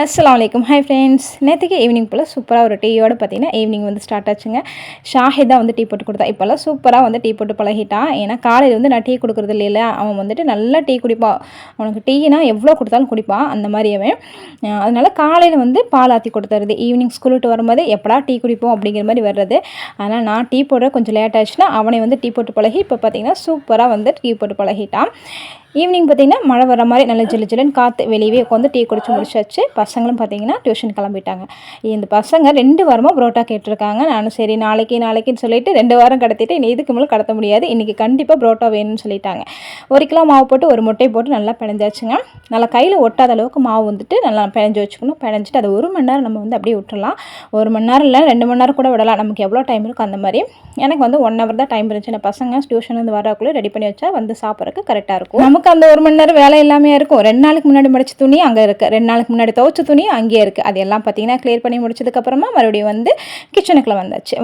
அஸ்ஸலாமு அலைக்கும். Hi friends. நேற்றுக்கு ஈவினிங் போல் சூப்பராக ஒரு டீயோடு பார்த்தீங்கன்னா ஈவினிங் வந்து ஸ்டார்ட் ஆச்சுங்க. ஷாஹிதா வந்து டீ போட்டு கொடுத்தா. இப்போல்லாம் சூப்பராக வந்து டீ போட்டு பழகிட்டான். ஏன்னா காலையில் வந்து நான் டீ கொடுக்குறது இல்லைல்ல, அவன் வந்துட்டு நல்லா டீ குடிப்பான். அவனுக்கு டீனா எவ்வளோ கொடுத்தாலும் குடிப்பான் அந்த மாதிரி அவன். அதனால் காலையில் வந்து பால் ஆற்றி கொடுத்துருது. ஈவினிங் ஸ்கூல் விட்டு வரும்போது எப்படா டீ குடிப்போம் அப்படிங்கிற மாதிரி வர்றது. அதனால் நான் டீ போடுற கொஞ்சம் லேட் ஆச்சுன்னா அவனை வந்து டீ போட்டு பழகி இப்போ பார்த்தீங்கன்னா சூப்பராக வந்து டீ போட்டு பழகிட்டான். ஈவினிங் பார்த்திங்கன்னா மழை வர மாதிரி நல்ல ஜில்லு ஜில்லுன்னு காற்று வெளியவே உட்காந்து டீ குடிச்சு முடிச்சாச்சு. பசங்களும் பார்த்திங்கன்னா டியூஷன் கிளம்பிட்டாங்க. இந்த பசங்க 2 வாரமாக புரோட்டா கேட்டிருக்காங்க. நானும் சரி நாளைக்குன்னு சொல்லிட்டு 2 வாரம் கடத்திட்டு இனி இதுக்கு மேலே கடத்த முடியாது, இன்றைக்கி கண்டிப்பாக புரோட்டா வேணும்னு சொல்லிட்டாங்க. 1 கிலோ மாவு போட்டு ஒரு முட்டை போட்டு நல்லா பிணைஞ்சாச்சுங்க. நல்லா கையில் ஒட்டாத அளவுக்கு மாவு வந்துட்டு நல்லா பிணைஞ்சு வச்சுக்கணும். பிணைஞ்சிட்டு அதை 1 மணி நேரம் நம்ம வந்து அப்படியே விட்டுடலாம். 1 மணி நேரம் இல்லை 2 மணி நேரம் கூட விடலாம், நமக்கு எவ்வளோ டைம் இருக்கும் அந்த மாதிரி. எனக்கு வந்து 1 ஹவர் தான் டைம் இருந்துச்சு. நான் பசங்க டியூஷன்லேருந்து வரக்குள்ளே ரெடி பண்ணி வச்சா வந்து சாப்பிட்றதுக்கு கரெக்டாக இருக்கும். நமக்கு அந்த 1 மணி நேரம் வேலை எல்லாமே இருக்கும். 2 நாளுக்கு முன்னாடி முடிச்ச துணி அங்கே இருக்குது, 2 நாளுக்கு முன்னாடி துவைச்ச துணி அங்கேயே இருக்குது. அது எல்லாம் பார்த்தீங்கன்னா கிளியர் பண்ணி முடிச்சதுக்கப்புறமா மறுபடியும் வந்து கிச்சனுக்குள்ளே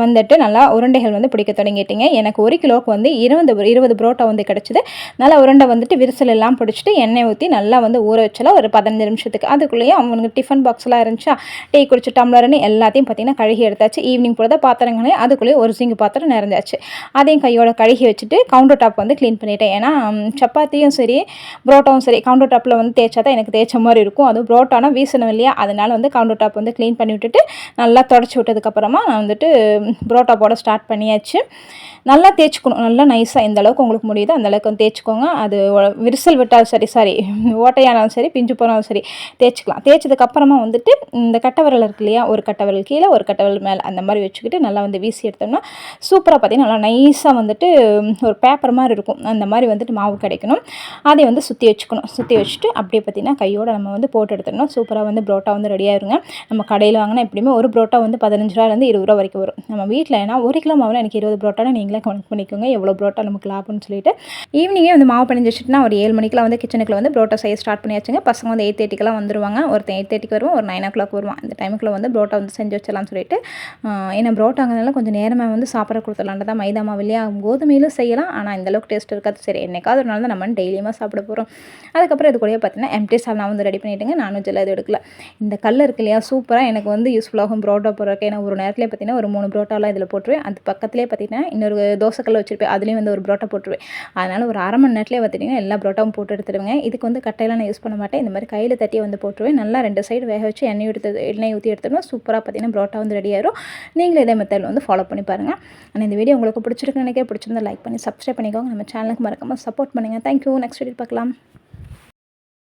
வந்துட்டு நல்லா உருண்டைகள் வந்து பிடிக்க தொடங்கிட்டீங்க. எனக்கு 1 கிலோவுக்கு வந்து 20 புரோட்டா வந்து கிடச்சிது. நல்லா உருண்டை வந்துட்டு விரிசல் எல்லாம் பிடிச்சிட்டு எண்ணெய் ஊற்றி நல்லா வந்து ஊற வச்சலாம் ஒரு 15 நிமிஷத்துக்கு. அதுக்குள்ளேயே அவனுக்கு டிஃபன் பாக்ஸ்லாம் இருந்துச்சா, டீ குடிச்சு டம்ளர்னு எல்லாத்தையும் பார்த்தீங்கன்னா கழுகி எடுத்தாச்சு. ஈவினிங் போல தான் பாத்திரங்களே அதுக்குள்ளேயே ஒரு சிங்கு பாத்திரம் நிறைஞ்சாச்சு. அதையும் கையோட கழுகி வச்சுட்டு கவுண்டர் டாப் வந்து க்ளீன் பண்ணிட்டேன். ஏன்னா சப்பாத்தியும் சரி புரோட்டாவும் சரி கவுண்டர் டாப்பில் வந்து தேய்ச்சா தான் எனக்கு தேய்ச்ச மாதிரி இருக்கும். அதுவும் புரோட்டானா வீசணும் இல்லையா, அதனால் வந்து கவுண்டர் டாப் வந்து க்ளீன் பண்ணி விட்டுட்டு நல்லா தொடச்சி விட்டதுக்கப்புறமா நான் வந்துட்டு புரோட்டா போட ஸ்டார்ட் பண்ணியாச்சு. நல்லா தேய்ச்சிக்கணும், நல்லா நைஸாக எந்த அளவுக்கு உங்களுக்கு முடியுதோ அந்தளவுக்கு வந்து தேய்ச்சிக்கோங்க. அது விரிசல் விட்டாலும் சரி ஓட்டையானாலும் சரி பிஞ்சு போனாலும் சரி தேய்ச்சிக்கலாம். தேய்ச்சதுக்கப்புறமா வந்துட்டு இந்த கட்டை விரல் இருக்கு இல்லையா, ஒரு கட்டை விரல் கீழே ஒரு கட்டை விரல் மேலே அந்த மாதிரி வச்சுக்கிட்டு நல்லா வந்து வீசி எடுத்தோம்னா சூப்பராக பார்த்தீங்கன்னா நல்லா நைஸாக வந்துட்டு ஒரு பேப்பர் மாதிரி இருக்கும். அந்த மாதிரி வந்துட்டு மாவு கிடைக்கணும். அதை வந்து சுற்றி வச்சுட்டு அப்படியே பார்த்திங்கன்னா கையோடு நம்ம வந்து போட்டு எடுத்துடணும். சூப்பராக வந்து புரோட்டா வந்து ரெடி ஆயிருங்க. நம்ம கடையில் வாங்கினா எப்படியுமே ஒரு புரோட்டா வந்து 15 ரூபாயிலேருந்து 20 ரூபா வரைக்கும் வரும். நம்ம வீட்டில் ஏன்னா 1 கிலோ மாவில் எனக்கு 20 புரோட்டான்னு நீங்களே கணக்கு பண்ணிக்கோங்க எவ்வளோ புரோட்டா நமக்கு லாபம்னு சொல்லிட்டு. ஈவினிங்கே வந்து மாவு பிணைஞ்சு வச்சுட்டுனா ஒரு 7 மணிக்கெலாம் வந்து கிச்சனுக்குள்ள வந்து புரோட்டா செய்ய ஸ்டார்ட் பண்ணியாச்சுங்க. பசங்க வந்து 8:30க்கெலாம் வந்துருவாங்க. ஒருத்தன் 8:30க்கு வருவான், ஒரு 9 o'clock வருவான். இந்த டைமுக்குள்ளே வந்து புரோட்டா வந்து செஞ்சு வச்சிடலாம்னு சொல்லிட்டு ஏன்னா புரோட்டாங்கிறதுனால கொஞ்சம் நேரமாக வந்து சாப்பிட கொடுத்துடலான்ட்டு தான். மைதா மாவு இல்லையா, கோதுமையிலும் செய்யலாம், ஆனால் இந்தளவுக்கு டேஸ்ட் இருக்காது. சரி என்னைக்காவது ஒரு நாள் தான் நம்ம டெய்லியுமாக சாப்பிட போகிறோம். அதுக்கப்புறம் இது கூட பார்த்தீங்கன்னா எம்டி சால்னா வந்து ரெடி பண்ணிவிட்டுங்க. நானும் எல்லாம் இது எடுக்கல. இந்த கல் இருக்கு இல்லையா, சூப்பராக எனக்கு வந்து யூஸ்ஃபுல்லாகும் புரோட்டா போடுறதுக்கு. ஏன்னா ஒரு நேரத்தில் பார்த்தீங்கன்னா ஒரு 3 புரோட்டாலாம் இதில் போட்டுருவேன். அது பக்கத்துலேயே பார்த்தீங்கன்னா இன்னொரு தோசைக்கல் வச்சுருப்பேன், அதுலேயும் வந்து ஒரு புரோட்டா போட்டுருவேன். அதனால் ஒரு அரை மணி நேரத்துலேயே பார்த்தீங்கன்னா எல்லா புரோட்டாவும் போட்டு எடுத்துடுவேங்க. இதுக்கு வந்து கட்டையெல்லாம் நான் யூஸ் பண்ண மாட்டேன். இந்த மாதிரி கையில் தட்டி வந்து போட்டுருவேன். நல்லா 2 சைடு வேக வச்சு எண்ணெய் ஊற்றி எடுத்துடணும். சூப்பராக பார்த்தீங்கன்னா புரோட்டா வந்து ரெடி ஆயிரும். நீங்களும் இதே மெத்தடில் வந்து ஃபாலோ பண்ணி பாருங்கள். ஆனால் இந்த வீடியோ உங்களுக்கு பிடிச்சிருக்குன்னு நினைக்கிறேன். பிடிச்சிருந்தா லைக் பண்ணி சப்ஸ்கிரைப் பண்ணிக்கோங்க. நம்ம சேனலுக்கு மறக்காமல் சப்போர்ட் பண்ணுங்கள். தேங்க்யூ. நெக்ஸ்ட் வீடியோ பார்க்கலாம்.